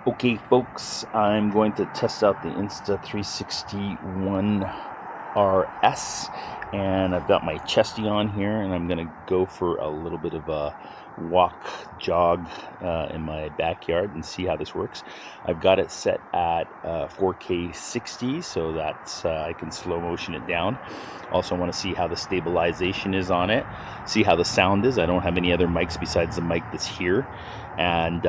Okay, folks, I'm going to test out the Insta360 OneRS, and I've got my chesty on here, and I'm going to go for a little bit of a jog in my backyard and see how this works. I've got it set at 4K 60, so that's I can slow motion it down. Also want to see how the stabilization is on it, see how the sound is. I don't have any other mics besides the mic that's here, and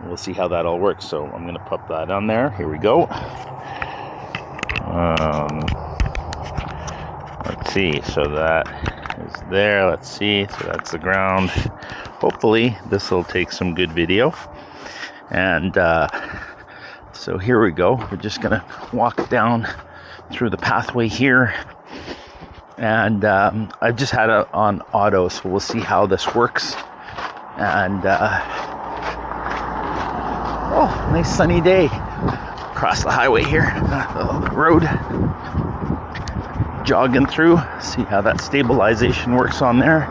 we'll see how that all works. So I'm going to pop that on there. Here we go. Let's see. So that is there. Let's see. So that's the ground. Hopefully this will take some good video. And so here we go. We're just going to walk down through the pathway here. And I've just had it on auto, so we'll see how this works. And oh, nice sunny day across the highway here, the road, jogging through, see how that stabilization works on there.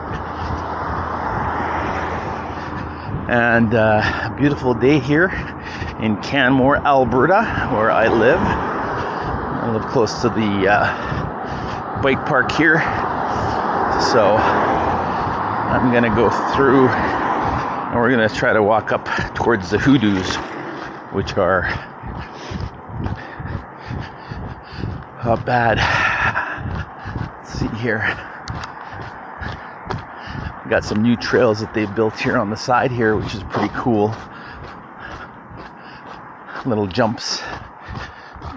And a beautiful day here in Canmore, Alberta, where I live. I live close to the bike park here, so I'm gonna go through and we're gonna try to walk up towards the hoodoos, which are not bad. Let's see here. We got some new trails that they've built here on the side here, which is pretty cool. Little jumps,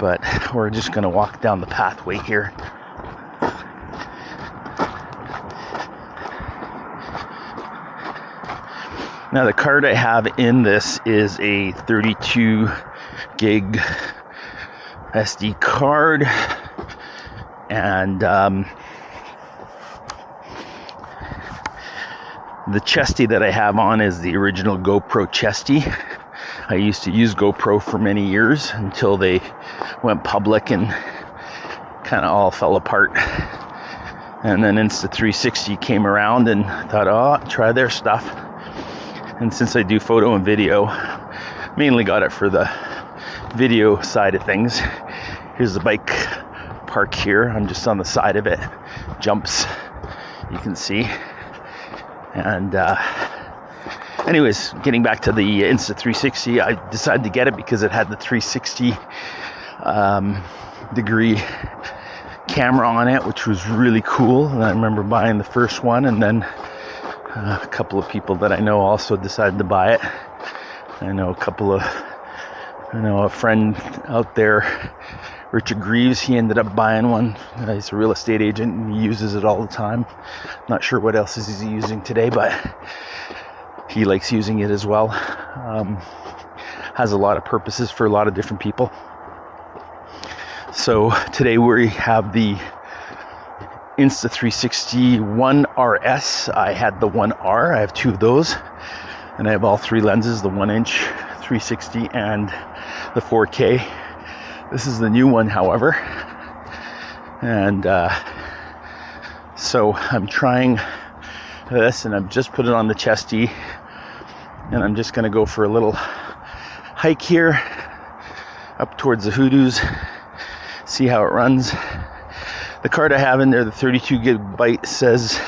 but we're just gonna walk down the pathway here. Now the card I have in this is a 32 gig SD card, and the chesty that I have on is the original GoPro chesty. I used to use GoPro for many years until they went public and kind of all fell apart. And then Insta360 came around and I thought, oh, try their stuff. And since I do photo and video, mainly got it for the video side of things. Here's the bike park here. I'm just on the side of it. Jumps, you can see. And anyways, getting back to the Insta360, I decided to get it because it had the 360 degree camera on it, which was really cool. And I remember buying the first one, and then a couple of people that I know also decided to buy it. I know a friend out there, Richard Greaves, he ended up buying one. He's a real estate agent and he uses it all the time. Not sure what else is he using today, but he likes using it as well. Has a lot of purposes for a lot of different people. So today we have the Insta360 OneRS. I had the 1R. I have two of those, and I have all three lenses, the 1-inch 360 and the 4K. This is the new one, however, and so I'm trying this, and I've just put it on the chesty, and I'm just going to go for a little hike here up towards the hoodoos, see how it runs. The card I have in there, the 32 gigabyte, says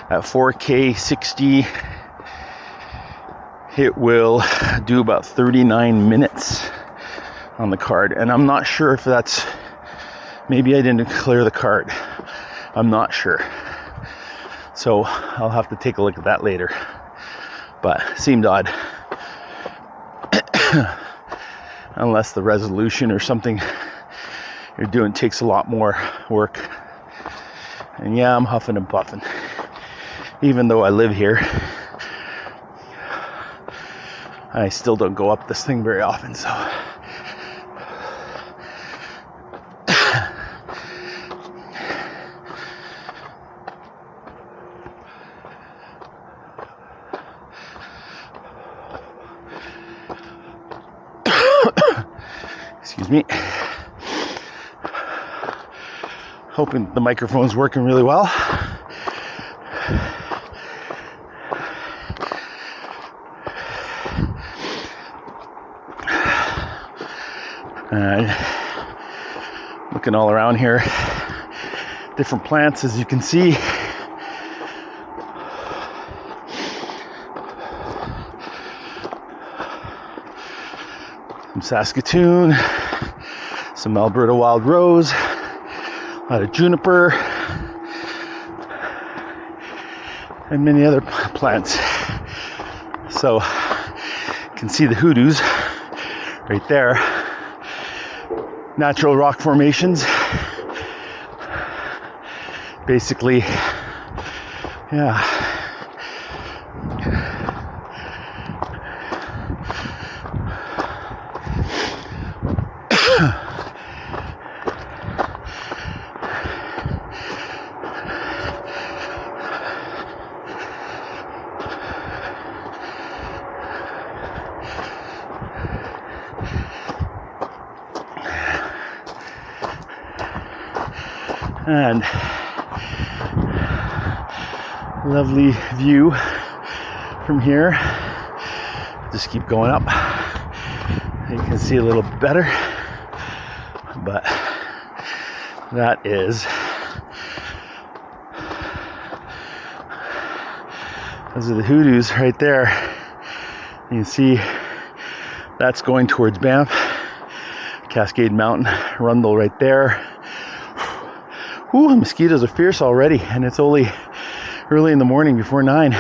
at 4K 60 it will do about 39 minutes on the card, and I'm not sure if that's, maybe I didn't clear the card, I'm not sure, so I'll have to take a look at that later, but it seemed odd. Unless the resolution or something you're doing takes a lot more work. And yeah, I'm huffing and puffing, even though I live here. I still don't go up this thing very often, so excuse me. Hoping the microphone's working really well. And looking all around here, different plants, as you can see. Some Saskatoon, some Alberta wild rose, a lot of juniper, and many other plants. So you can see the hoodoos right there. Natural rock formations. Basically, yeah. And lovely view from here. Just keep going up. You can see a little bit better, but that is, those are the hoodoos right there. You can see that's going towards Banff, Cascade Mountain, Rundle right there. Ooh, the mosquitoes are fierce already, and it's only early in the morning before 9.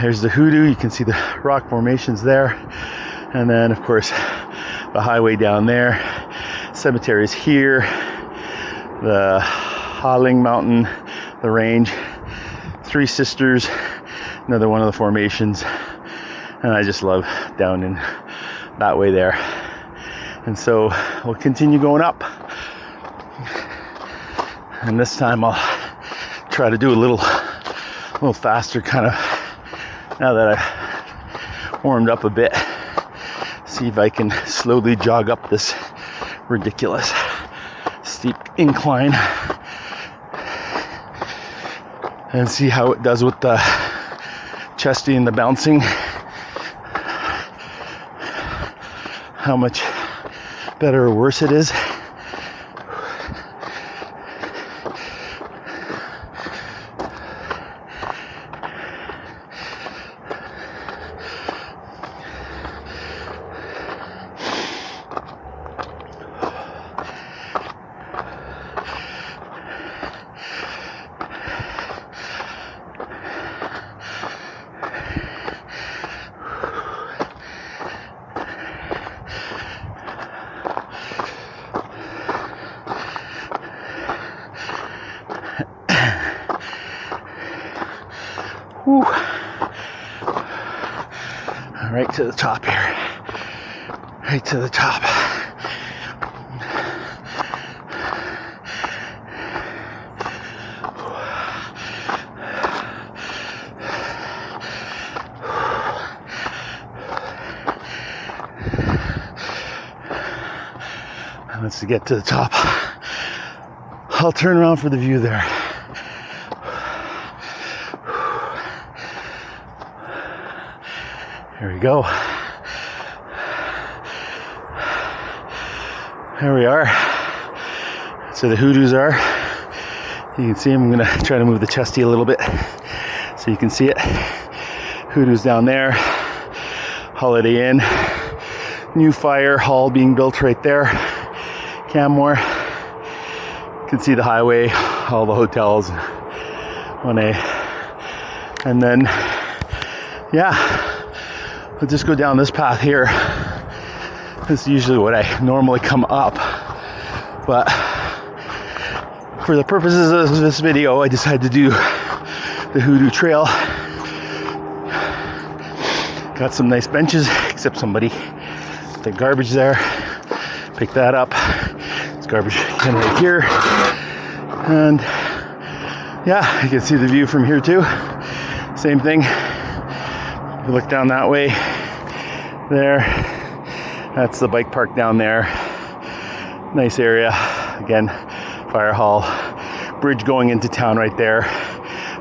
There's the hoodoo. You can see the rock formations there, and then of course the highway down there. Cemeteries here, the Hawling Mountain, the range, Three Sisters, another one of the formations, and I just love down in that way there. And so we'll continue going up. And this time I'll try to do a little faster, kind of, now that I've warmed up a bit. See if I can slowly jog up this ridiculous steep incline and see how it does with the chesty and the bouncing. How much better or worse it is. Whew. Right to the top here. Right to the top. And once we get to the top, I'll turn around for the view there. Here we go. There we are. So the hoodoos are. You can see them. I'm going to try to move the chesty a little bit so you can see it. Hoodoos down there. Holiday Inn. New fire hall being built right there. Canmore. You can see the highway, all the hotels. 1A. And then, yeah. I'll just go down this path here. This is usually what I normally come up, but for the purposes of this video, I decided to do the Hoodoo Trail. Got some nice benches, except somebody put the garbage there. Pick that up. It's garbage can right here, and yeah, you can see the view from here too. Same thing. You look down that way, there, that's the bike park down there. Nice area. Again, fire hall, bridge going into town right there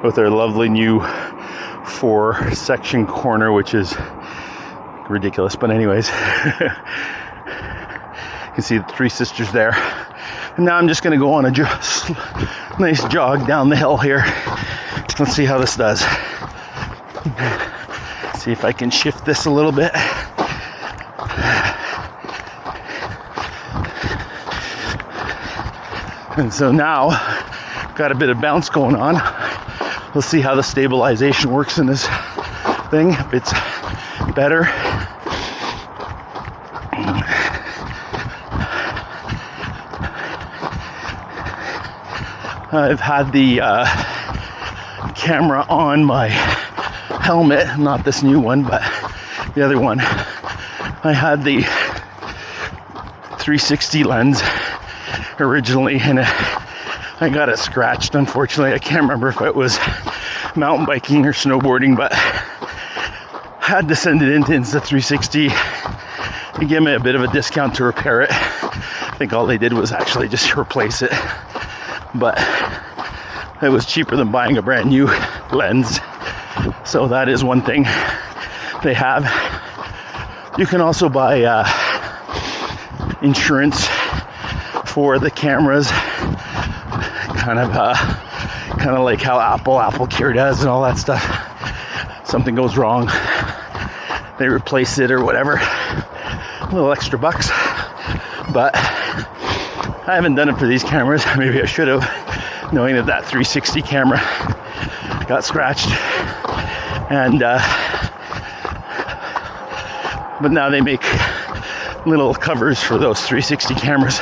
with our lovely new 4-section corner, which is ridiculous, but anyways. can see the Three Sisters there. And now I'm just going to go on a nice jog down the hill here. Let's see how this does. See if I can shift this a little bit. And so now, got a bit of bounce going on. Let's see how the stabilization works in this thing. If it's better. I've had the camera on my helmet, not this new one, but the other one. I had the 360 lens originally, and I got it scratched, unfortunately. I can't remember if it was mountain biking or snowboarding, but had to send it into Insta360. They gave me a bit of a discount to repair it. I think all they did was actually just replace it, but it was cheaper than buying a brand new lens. So that is one thing they have. You can also buy insurance for the cameras, kind of like how Apple Care does and all that stuff. Something goes wrong, they replace it or whatever. A little extra bucks, but I haven't done it for these cameras. Maybe I should have, knowing that 360 camera got scratched. And but now they make little covers for those 360 cameras.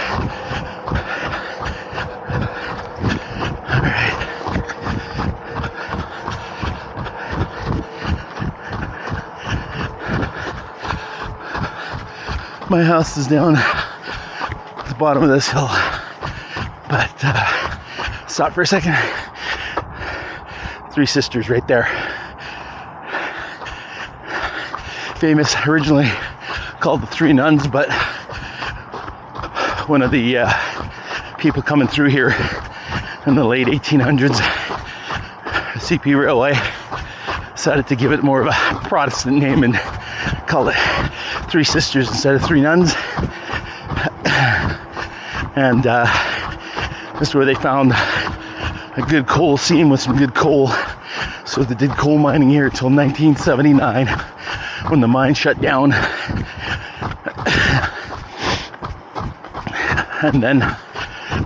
My house is down at the bottom of this hill, but stop for a second. Three Sisters right there. Famous, originally called the Three Nuns, but one of the people coming through here in the late 1800s, CP Railway, decided to give it more of a Protestant name and called it Three Sisters instead of Three Nuns. And this is where they found a good coal seam with some good coal. So they did coal mining here until 1979 when the mine shut down. And then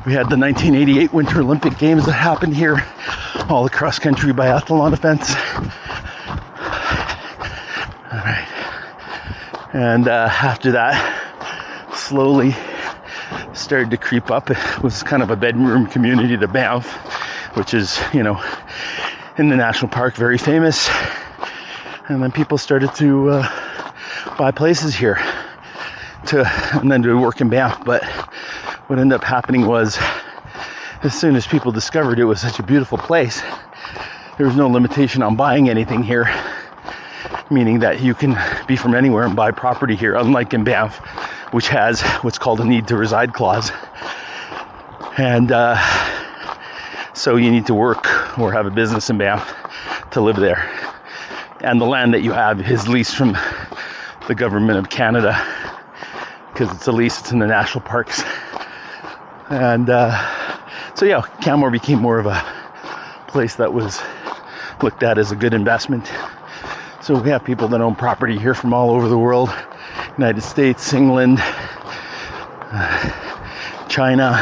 we had the 1988 Winter Olympic Games that happened here, all the cross-country biathlon events. All right. And after that, slowly started to creep up. It was kind of a bedroom community to Banff, which is, you know, in the national park, very famous. And then people started to buy places here and then to work in Banff. But what ended up happening was, as soon as people discovered it was such a beautiful place, there was no limitation on buying anything here, meaning that you can be from anywhere and buy property here, unlike in Banff, which has what's called a need to reside clause. And so you need to work or have a business in Banff to live there. And the land that you have is leased from the government of Canada, because it's a lease, it's in the national parks. And so yeah, Canmore became more of a place that was looked at as a good investment. So we have people that own property here from all over the world, United States, England, China,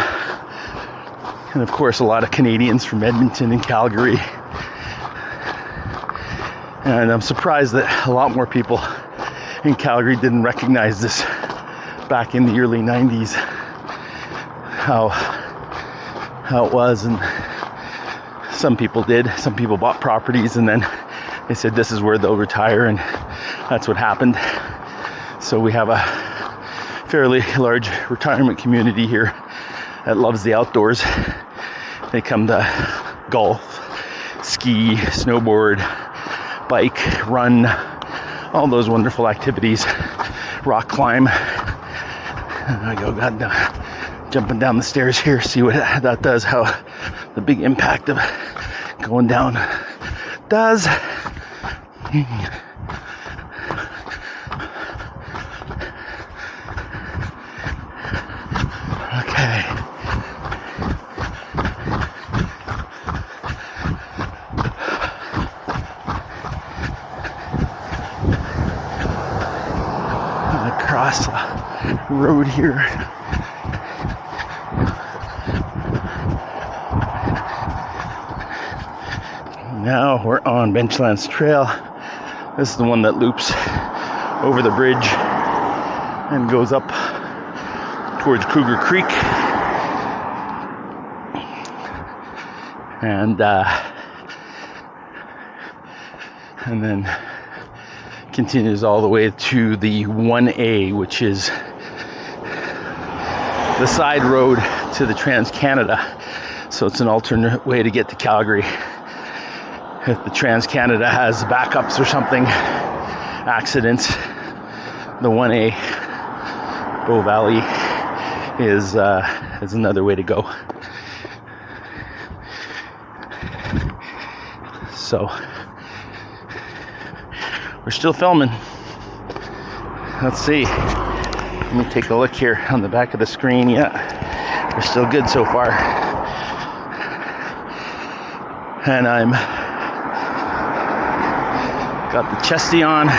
and of course a lot of Canadians from Edmonton and Calgary. And I'm surprised that a lot more people in Calgary didn't recognize this back in the early 90s, how it was. And some people did. Some people bought properties and then they said this is where they'll retire, and that's what happened. So we have a fairly large retirement community here that loves the outdoors. They come to golf, ski, snowboard, bike, run, all those wonderful activities, rock climb. And I go jumping down the stairs here, see what that does, how the big impact of going down does. across the road here. Now we're on Benchlands Trail. This is the one that loops over the bridge and goes up towards Cougar Creek. And then continues all the way to the 1A, which is the side road to the Trans-Canada. So it's an alternate way to get to Calgary. If the Trans-Canada has backups or something, accidents, the 1A, Bow Valley, is another way to go. So we're still filming. Let's see. Let me take a look here on the back of the screen. Yeah, we're still good so far. And I'm got the chesty on.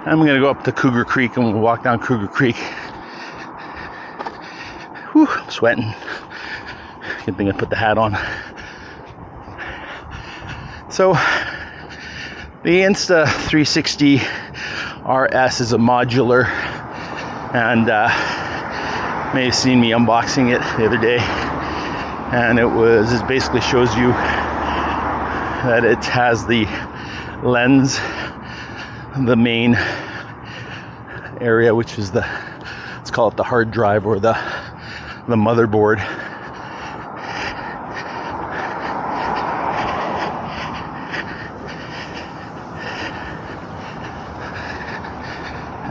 I'm gonna go up to Cougar Creek and we'll walk down Cougar Creek. Whew, I'm sweating. Good thing I put the hat on. So the Insta360 RS is a modular, and may have seen me unboxing it the other day, and it basically shows you that it has the lens, the main area, which is let's call it the hard drive or the motherboard.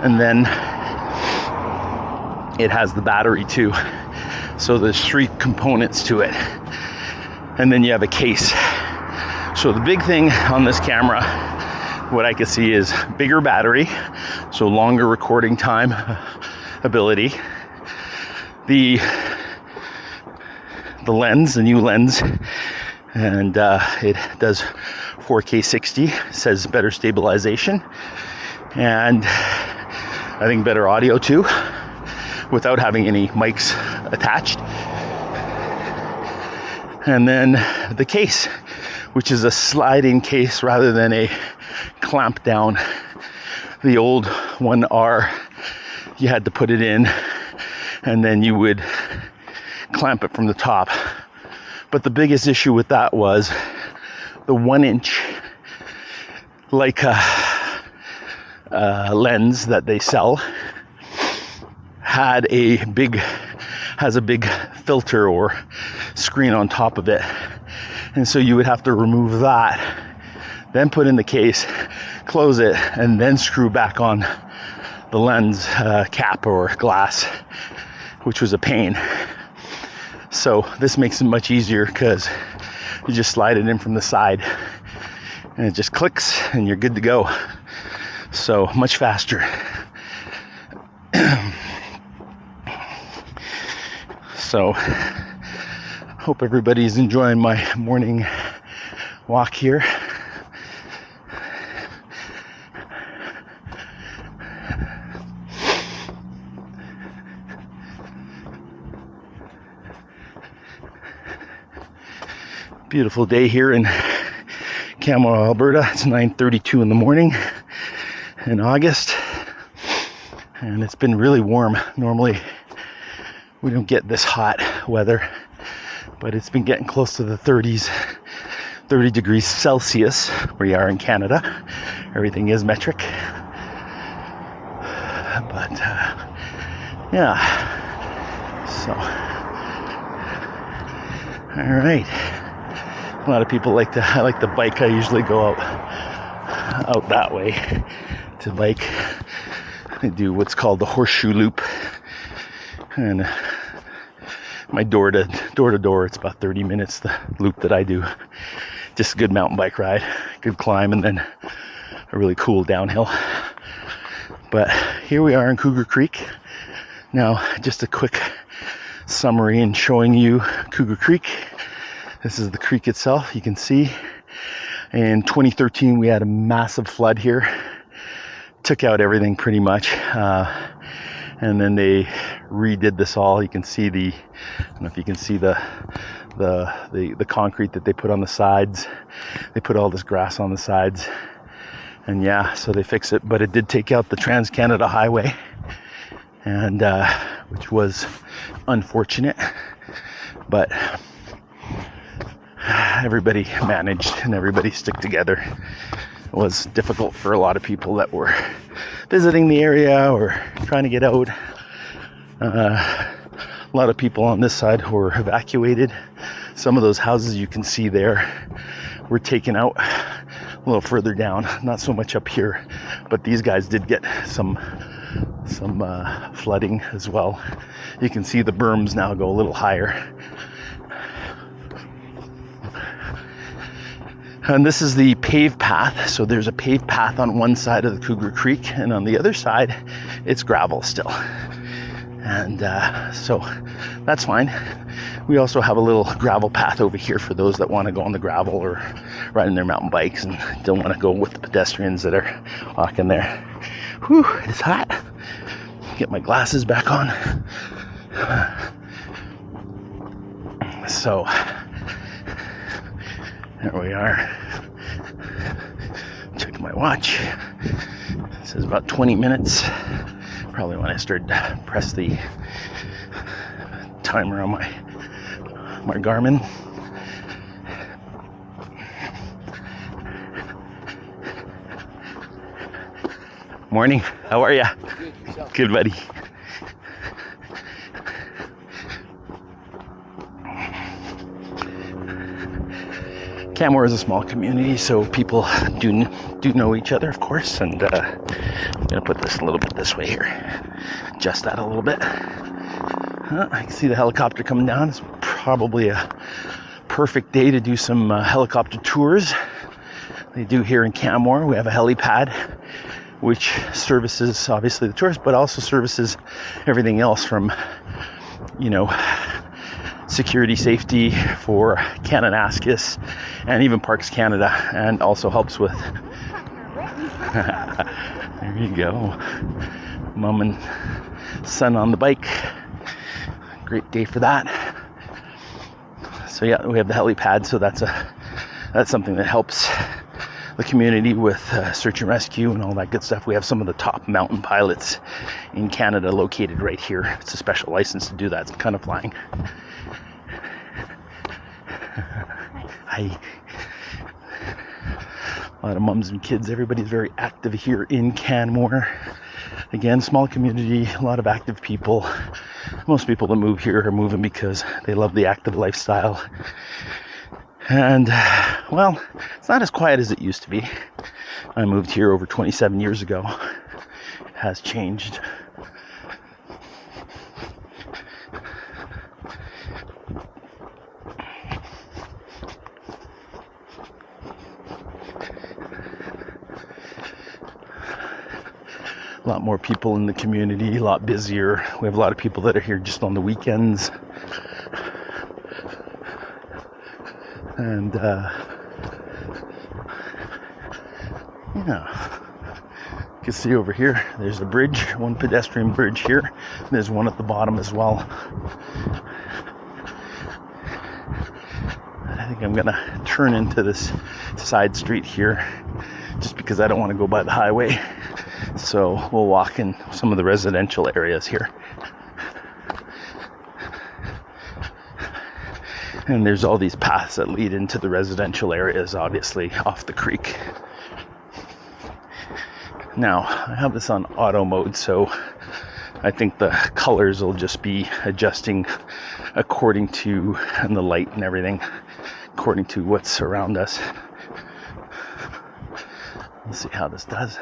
And then it has the battery too. So there's 3 components to it. And then you have a case. So the big thing on this camera, what I can see, is bigger battery, so longer recording time ability. The lens, the new lens, and it does 4K 60, says better stabilization, and I think better audio too, without having any mics attached. And then the case, which is a sliding case rather than a clamp down. The old 1R, you had to put it in and then you would clamp it from the top. But the biggest issue with that was the 1-inch Leica lens that they sell has a big filter or screen on top of it, and so you would have to remove that, then put in the case, close it, and then screw back on the lens cap or glass, which was a pain. So this makes it much easier because you just slide it in from the side and it just clicks and you're good to go. So much faster. So hope everybody's enjoying my morning walk here. Beautiful day here in Kamloops, Alberta. It's 9:32 in the morning in August, and it's been really warm. Normally we don't get this hot weather, but it's been getting close to the 30s, 30 degrees Celsius where you are in Canada. Everything is metric, but yeah, so all right. A lot of people I like to bike. I usually go out that way to bike. I do what's called the horseshoe loop, and my door to door, it's about 30 minutes, the loop that I do. Just a good mountain bike ride, good climb, and then a really cool downhill. But here we are in Cougar Creek. Now, just a quick summary and showing you Cougar Creek. This is the creek itself. You can see in 2013 we had a massive flood here, took out everything pretty much. And then they redid this all. You can see I don't know if you can see the concrete that they put on the sides. They put all this grass on the sides. And yeah, so they fixed it, but it did take out the Trans-Canada Highway, and which was unfortunate, but everybody managed and everybody stuck together. It was difficult for a lot of people that were visiting the area or trying to get out. A lot of people on this side who were evacuated. Some of those houses you can see there were taken out a little further down, not so much up here, but these guys did get some flooding as well. You can see the berms now go a little higher. And this is the paved path. So there's a paved path on one side of the Cougar Creek, and on the other side, it's gravel still. And so that's fine. We also have a little gravel path over here for those that want to go on the gravel or riding their mountain bikes and don't want to go with the pedestrians that are walking there. Whew, it's hot. Get my glasses back on. So there we are. Check my watch. It says about 20 minutes. Probably when I started to press the timer on my Garmin. Morning. How are ya? Good, buddy. Canmore is a small community, so people do know each other, of course, and I'm gonna put this a little bit this way here, adjust that a little bit. I can see the helicopter coming down. It's probably a perfect day to do some helicopter tours. They do here in Canmore. We have a helipad which services obviously the tourists, but also services everything else from, security, safety for Kananaskis and even Parks Canada, and also helps with there you go, mom and son on the bike. Great day for that. So yeah, we have the helipad, so that's something that helps the community with search and rescue and all that good stuff. We have some of the top mountain pilots in Canada located right here. It's a special license to do that. It's kind of flying. Hi. A lot of mums and kids. Everybody's very active here in Canmore. Again, small community, a lot of active people. Most people that move here are moving because they love the active lifestyle. And, well, it's not as quiet as it used to be. I moved here over 27 years ago. It has changed. A lot more people in the community, a lot busier. We have a lot of people that are here just on the weekends. And, you can see over here, there's a bridge, one pedestrian bridge here. There's one at the bottom as well. I think I'm gonna turn into this side street here just because I don't want to go by the highway. So we'll walk in some of the residential areas here. And there's all these paths that lead into the residential areas, obviously, off the creek. Now, I have this on auto mode, so I think the colors will just be adjusting according to, and the light and everything, according to what's around us. Let's see how this does.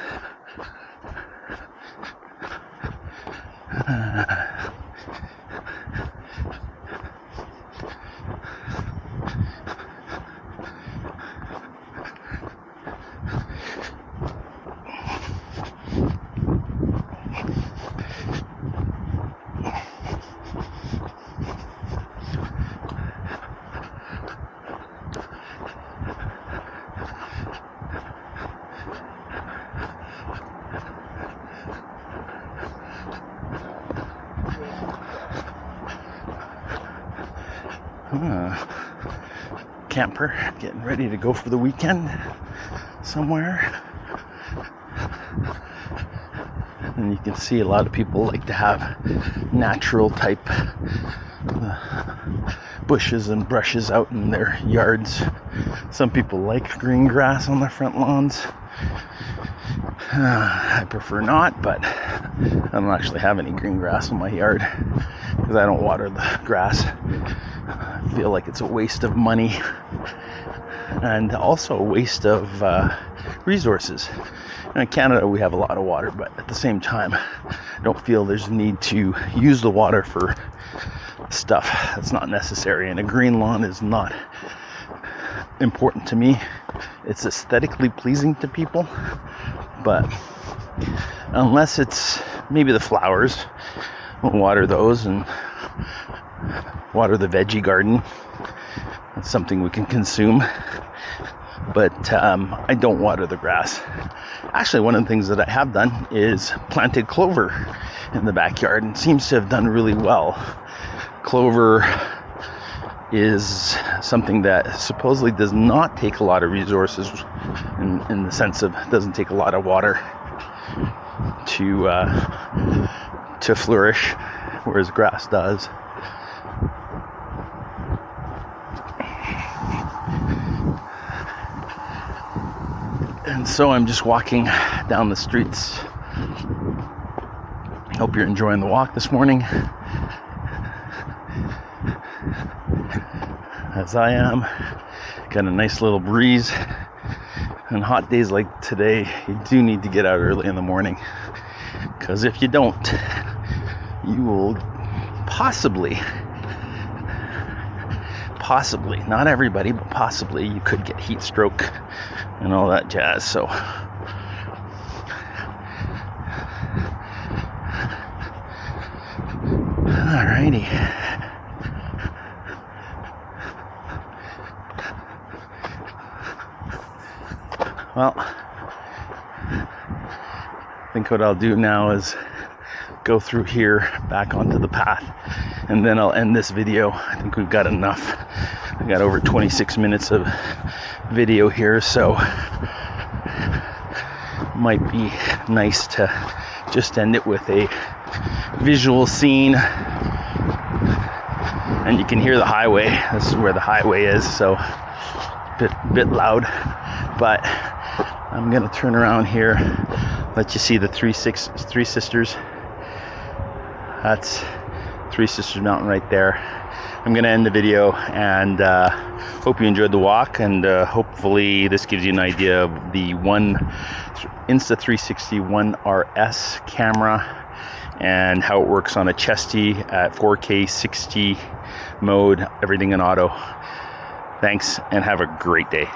Camper getting ready to go for the weekend somewhere. And you can see a lot of people like to have natural type bushes and brushes out in their yards. Some people like green grass on their front lawns. I prefer not, but I don't actually have any green grass in my yard because I don't water the grass. I feel like it's a waste of money and also a waste of resources. In Canada, we have a lot of water, but at the same time, I don't feel there's a need to use the water for stuff that's not necessary. And a green lawn is not important to me. It's aesthetically pleasing to people, but unless it's maybe the flowers, we'll water those and water the veggie garden. That's something we can consume. But I don't water the grass. Actually, one of the things that I have done is planted clover in the backyard, and seems to have done really well. Clover is something that supposedly does not take a lot of resources in the sense of it doesn't take a lot of water to flourish, whereas grass does. And so I'm just walking down the streets. Hope you're enjoying the walk this morning, as I am. Got a nice little breeze. On hot days like today, you do need to get out early in the morning, because if you don't, you will possibly, not everybody, but possibly, you could get heat stroke and all that jazz. So alrighty. Well, I think what I'll do now is go through here back onto the path, and then I'll end this video. I think we've got enough. I got over 26 minutes of video here, so might be nice to just end it with a visual scene. And you can hear the highway. This is where the highway is, so bit loud, but I'm gonna turn around here, let you see the Three Sisters. That's Three Sisters Mountain right there. I'm gonna end the video, and hope you enjoyed the walk, and hopefully this gives you an idea of the Insta360 OneRS camera and how it works on a chesty at 4K 60 mode, everything in auto. Thanks, and have a great day.